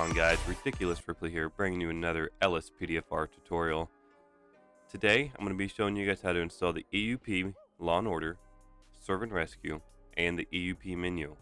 on, guys? Ridiculous Ripley here, bringing you another LSPDFR tutorial. Today, I'm going to be showing you guys how to install the EUP Law & Order, Serve and Rescue, and the EUP Menu.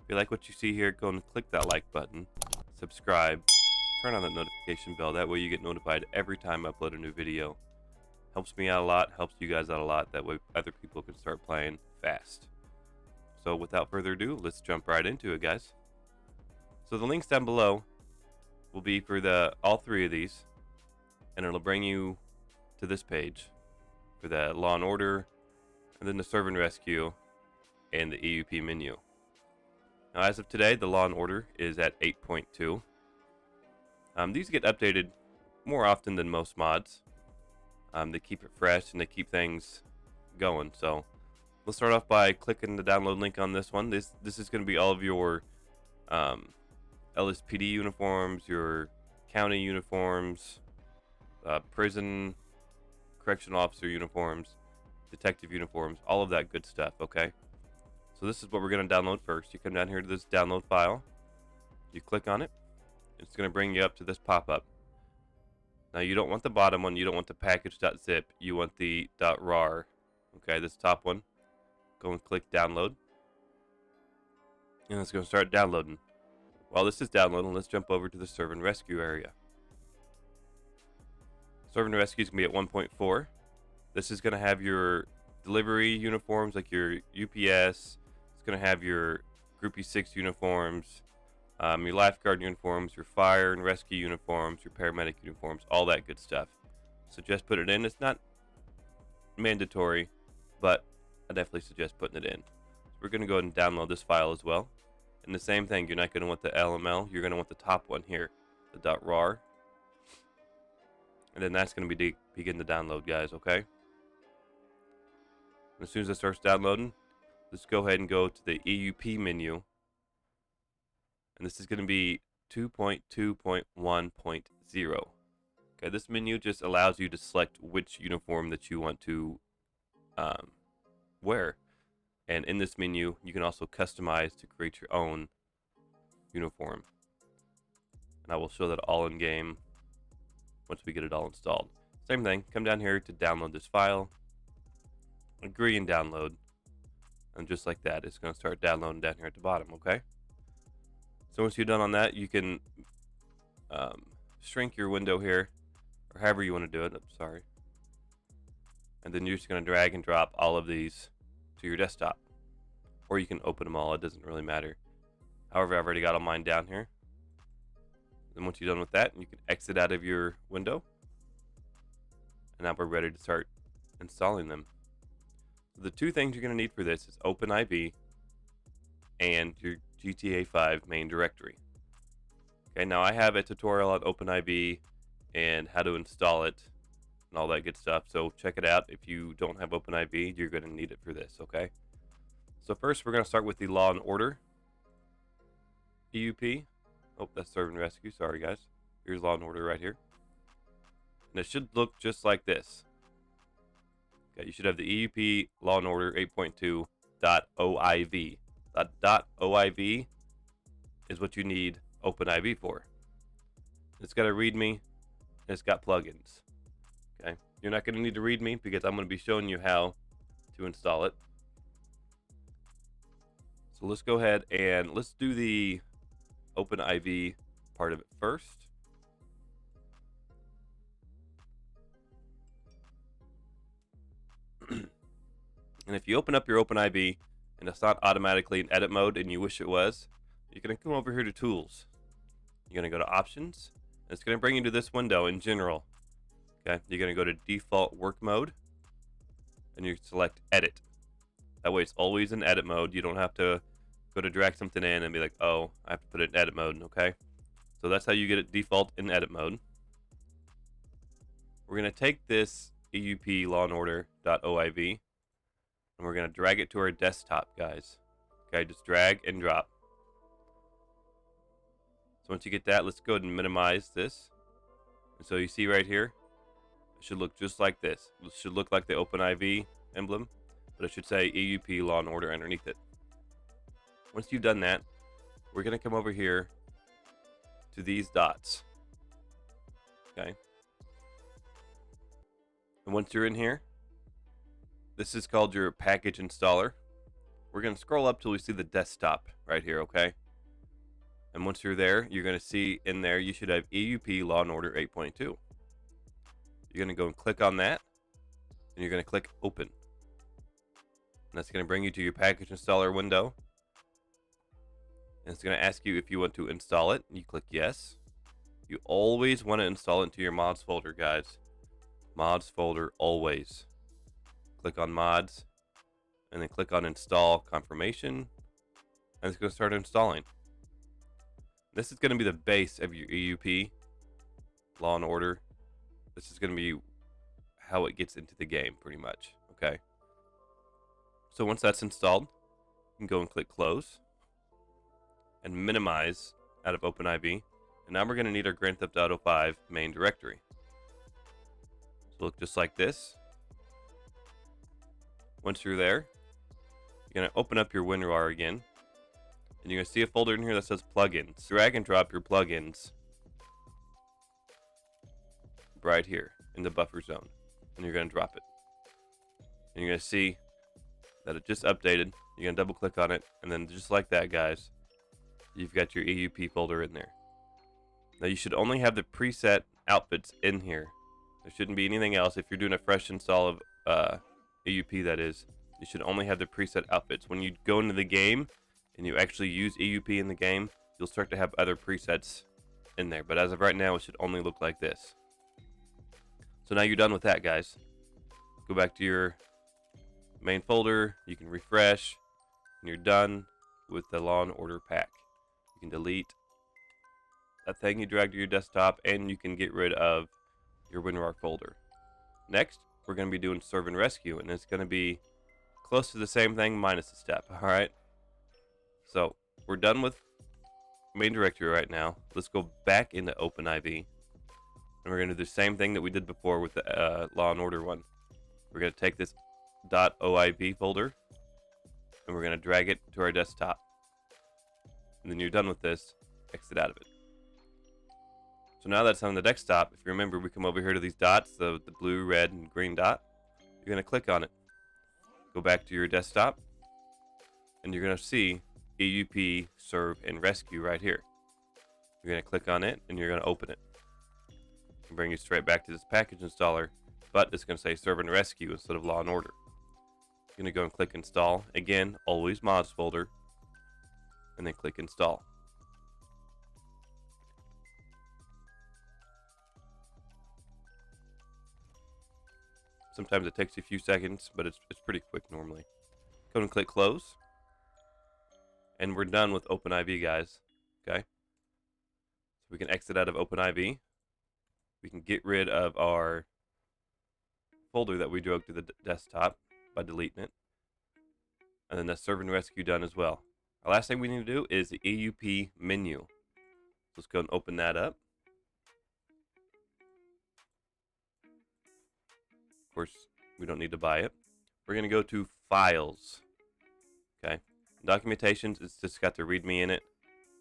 If you like what you see here, go and click that like button, subscribe, turn on that notification bell. That way you get notified every time I upload a new video. Helps me out a lot, helps you guys out a lot. That way other people can start playing fast. So without further ado, let's jump right into it, guys. So the links down below will be for all three of these, and it'll bring you to this page for the Law and Order, and then the Serve and Rescue, and the EUP Menu. Now, as of today, the Law and Order is at 8.2. These get updated more often than most mods. They keep it fresh and they keep things going. So let's start off by clicking the download link on this one. This is going to be all of your LSPD uniforms, your county uniforms, prison, correctional officer uniforms, detective uniforms, all of that good stuff, okay? So this is what we're going to download first. You come down here to this download file, you click on it, it's going to bring you up to this pop-up. Now you don't want the bottom one, you don't want the package.zip, you want the .rar, okay, this top one. Go and click download, and it's going to start downloading. While this is downloading, let's jump over to the Serve and Rescue area. Serve and Rescue is going to be at 1.4. This is going to have your delivery uniforms like your UPS. It's going to have your Group E6 uniforms, your lifeguard uniforms, your fire and rescue uniforms, your paramedic uniforms, all that good stuff. So just put it in. It's not mandatory, but I definitely suggest putting it in. So we're going to go ahead and download this file as well. And the same thing, you're not going to want the LML, you're going to want the top one here, the .rar. And then that's going to begin the download, guys, okay? And as soon as it starts downloading, let's go ahead and go to the EUP menu. And this is going to be 2.2.1.0. Okay, this menu just allows you to select which uniform that you want to wear. And in this menu, you can also customize to create your own uniform. And I will show that all in game once we get it all installed. Same thing, come down here to download this file, agree and download. And just like that, it's going to start downloading down here at the bottom, okay? So once you're done on that, you can shrink your window here, or however you want to do it, I'm sorry. And then you're just going to drag and drop all of these to your desktop, or you can open them all, it doesn't really matter. However, I've already got all mine down here. Then once you're done with that, you can exit out of your window, and now we're ready to start installing them. So the two things you're going to need for this is OpenIV and your GTA 5 main directory. Okay, now I have a tutorial on OpenIV and how to install it and all that good stuff, so check it out. If you don't have OpenIV, you're going to need it for this, okay? So first, we're going to start with the Law and Order EUP. Oh, that's Serve and Rescue. Sorry, guys. Here's Law and Order right here. And it should look just like this. Okay, you should have the EUP Law and Order 8.2.OIV. That .OIV is what you need OpenIV for. It's got a README, and it's got plugins. Okay, you're not going to need to read me because I'm going to be showing you how to install it. So let's go ahead and let's do the OpenIV part of it first. And if you open up your OpenIV and it's not automatically in edit mode and you wish it was, you're going to come over here to Tools. You're going to go to Options, and it's going to bring you to this window in General. Okay, you're going to go to Default Work Mode, and you select Edit. That way it's always in edit mode. You don't have to go to drag something in and be like, oh, I have to put it in edit mode, okay? So that's how you get it default in edit mode. We're going to take this EUP Law and Order.OIV, and we're going to drag it to our desktop, guys. Okay, just drag and drop. So once you get that, let's go ahead and minimize this. And so you see right here, it should look just like this. It should look like the OpenIV emblem, but it should say EUP Law and Order underneath it. Once you've done that, we're going to come over here to these dots. Okay. And once you're in here, this is called your package installer. We're going to scroll up till we see the desktop right here, okay? And once you're there, you're going to see in there you should have EUP Law and Order 8.2. You're going to go and click on that, and you're going to click Open. And that's going to bring you to your package installer window. And it's going to ask you if you want to install it. You click Yes. You always want to install it into your mods folder, guys. Mods folder, always. Click on Mods, and then click on Install Confirmation, and it's going to start installing. This is going to be the base of your EUP Law and Order. This is going to be how it gets into the game, pretty much. Okay. So once that's installed, you can go and click Close and minimize out of OpenIV. And now we're going to need our Grand Theft Auto 5 main directory. So look just like this. Once you're there, you're going to open up your WinRAR again. And you're going to see a folder in here that says plugins. Drag and drop your plugins right here in the buffer zone. And you're going to drop it. And you're going to see that it just updated. You're going to double click on it. And then just like that, guys, you've got your EUP folder in there. Now you should only have the preset outfits in here. There shouldn't be anything else. If you're doing a fresh install of EUP, that is, you should only have the preset outfits. When you go into the game and you actually use EUP in the game, you'll start to have other presets in there. But as of right now, it should only look like this. So now you're done with that, guys. Go back to your main folder. You can refresh, and you're done with the Law and Order pack. You can delete that thing you dragged to your desktop, and you can get rid of your WinRAR folder. Next, we're going to be doing Serve and Rescue, and it's going to be close to the same thing minus a step. All right. So we're done with main directory right now. Let's go back into OpenIV, and we're going to do the same thing that we did before with the Law and Order one. We're going to take this .oib folder, and we're going to drag it to our desktop. And then you're done with this, exit out of it. So now that's on the desktop, if you remember, we come over here to these dots, the blue, red, and green dot. You're going to click on it. Go back to your desktop, and you're going to see EUP Serve and Rescue right here. You're going to click on it, and you're going to open it. It'll bring you straight back to this package installer, but it's going to say Serve and Rescue instead of Law and Order. You're going to go and click Install. Again, always Mods folder, and then click Install. Sometimes it takes you a few seconds, but it's pretty quick normally. Go and click Close. And we're done with OpenIV, guys. Okay? So we can exit out of OpenIV. We can get rid of our folder that we drove to the desktop by deleting it. And then the Serve and Rescue done as well. Our last thing we need to do is the EUP menu. Let's go and open that up. Of course, we don't need to buy it. We're going to go to Files. Okay. Documentations, it's just got the README in it,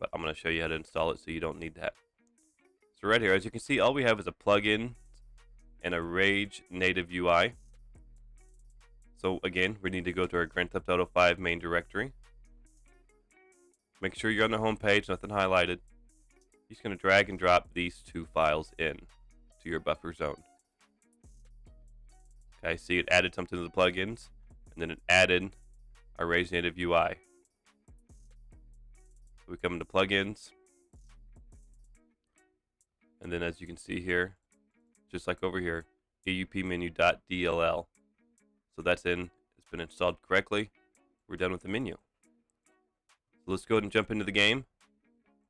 but I'm going to show you how to install it so you don't need that. So right here, as you can see, all we have is a plugin and a Rage native UI. So again, we need to go to our Grand Theft Auto 5 main directory. Make sure you're on the home page, nothing highlighted. You're just going to drag and drop these two files in to your buffer zone. Okay, see it added something to the plugins, and then it added our Rage native UI. So we come into plugins, and then as you can see here, just like over here, EUP Menu.dll. So that's in, it's been installed correctly. We're done with the menu. So let's go ahead and jump into the game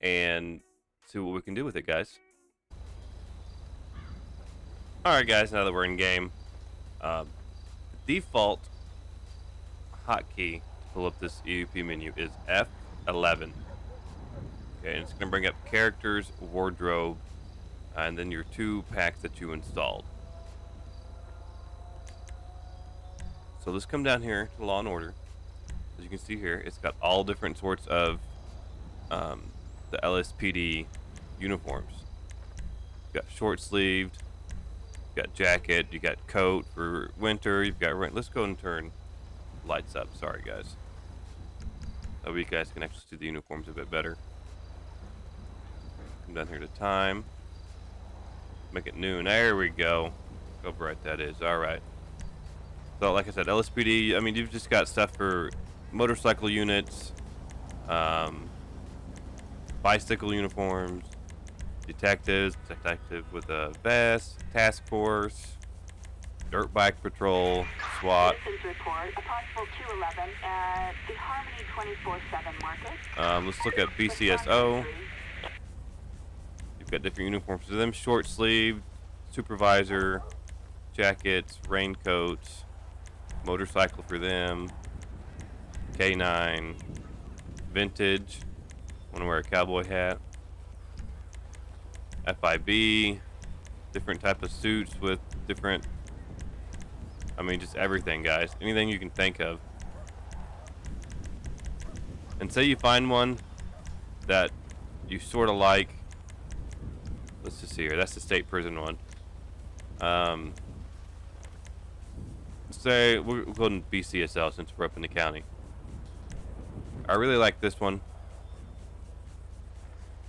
and see what we can do with it, guys. Alright guys, now that we're in game, the default hotkey to pull up this EUP menu is F11. Okay, and it's going to bring up characters, wardrobe, and then your two packs that you installed. So let's come down here to Law and Order. As you can see here, it's got all different sorts of the LSPD uniforms. You got short sleeved, you got jacket, you got coat for winter, you've got let's go and turn lights up. Sorry guys. That way you guys can actually see the uniforms a bit better. Come down here to time. Make it noon. There we go. How bright that is. Alright. So like I said, LSPD, I mean you've just got stuff for motorcycle units, bicycle uniforms, detectives, detective with a vest, task force, dirt bike patrol, SWAT. Report, a possible 211 at the Harmony 24/7 market. Let's look at BCSO. You've got different uniforms for them: short sleeve, supervisor, jackets, raincoats, motorcycle for them, K9, vintage. Want to wear a cowboy hat. FIB, different type of suits with different, I mean just everything guys, anything you can think of. And say you find one that you sort of like. Let's just see here, that's the state prison one. Say we're going to BCSL since we're up in the county. I really like this one,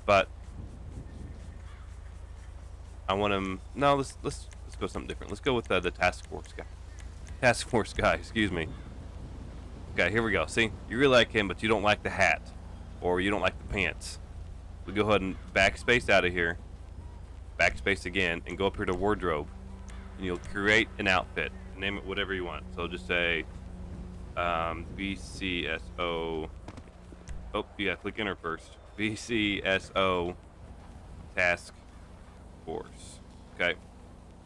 but I want him. No, let's go something different. Let's go with the task force guy. Task force guy, excuse me. Okay, here we go. See, you really like him, but you don't like the hat, or you don't like the pants. We go ahead and backspace out of here, backspace again, and go up here to wardrobe, and you'll create an outfit. Name it whatever you want. So just say BCSO. Oh, yeah, click enter first. BCSO task force. Okay,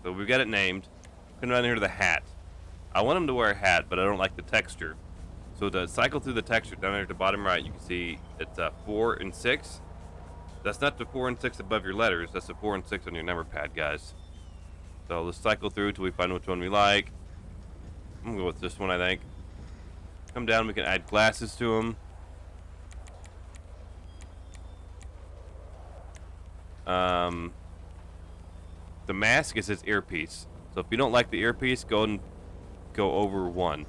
so we've got it named. Come down here to the hat. I want him to wear a hat, but I don't like the texture. So to cycle through the texture, down there at the bottom right, you can see it's 4 and 6. That's not the 4 and 6 above your letters. That's the 4 and 6 on your number pad, guys. So let's cycle through till we find which one we like. I'm gonna go with this one, I think. Come down, we can add glasses to them. The mask is his earpiece. So if you don't like the earpiece, go and go over 1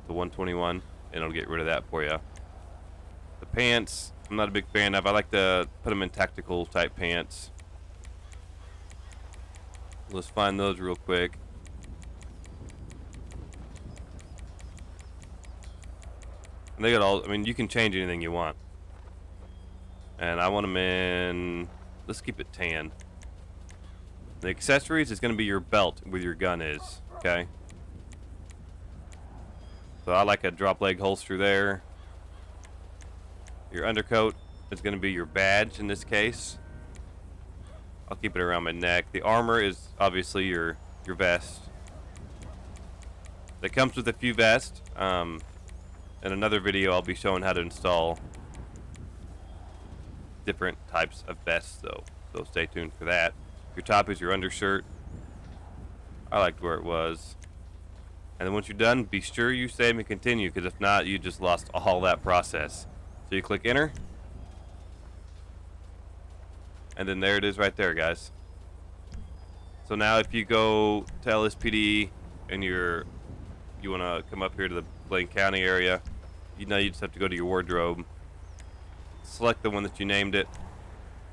to 121, and it'll get rid of that for you. The pants, I'm not a big fan of. I like to put them in tactical type pants. Let's find those real quick. And they got all, I mean, you can change anything you want. And I want them in, let's keep it tan. The accessories is going to be your belt where your gun is, okay? So I like a drop leg holster there. Your undercoat is going to be your badge in this case. I'll keep it around my neck. The armor is obviously your vest. That comes with a few vests. In another video I'll be showing how to install different types of vests though. So stay tuned for that. Your top is your undershirt. I liked where it was. And then once you're done, be sure you save and continue, because if not, you just lost all that process. So you click enter. And then there it is right there, guys. So now if you go to LSPD and you want to come up here to the Blaine County area, you just have to go to your wardrobe, select the one that you named it,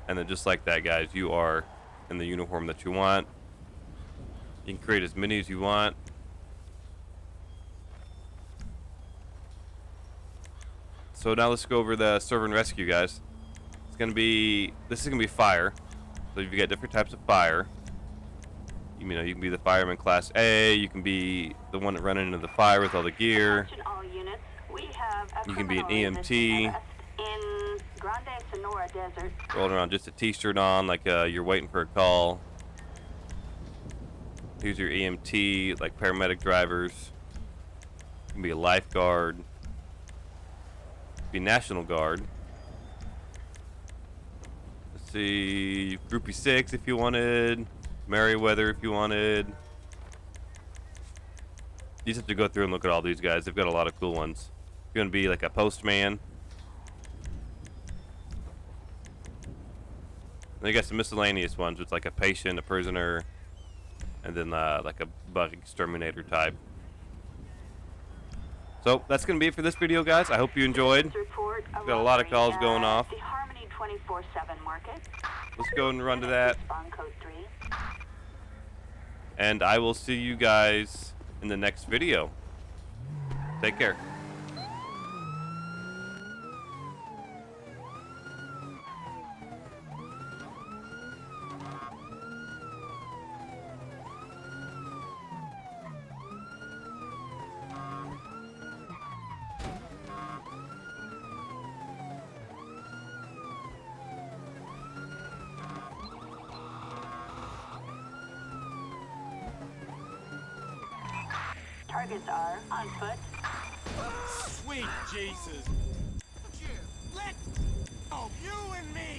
and then just like that, guys, you are in the uniform that you want. You can create as many as you want. So now let's go over the serve and rescue, guys. This is gonna be fire. So you've got different types of fire. You can be the fireman class A. You can be the one that run into the fire with all the gear. You can be an EMT. In Grande Sonora Desert. Rolling around just a t-shirt on, like you're waiting for a call. Here's your EMT, like paramedic drivers. You can be a lifeguard. Be National Guard. Let's see, Groupie 6 if you wanted. Merriweather if you wanted. You just have to go through and look at all these guys. They've got a lot of cool ones. If you're gonna be like a postman. And you got some miscellaneous ones, with like a patient, a prisoner, and then like a bug exterminator type. So that's gonna be it for this video, guys. I hope you enjoyed. Got a lot of calls going off. The Harmony 24/7 market. Let's go and run to that. And I will see you guys in the next video. Take care. Targets are on foot. Sweet Jesus. Let go, you and me.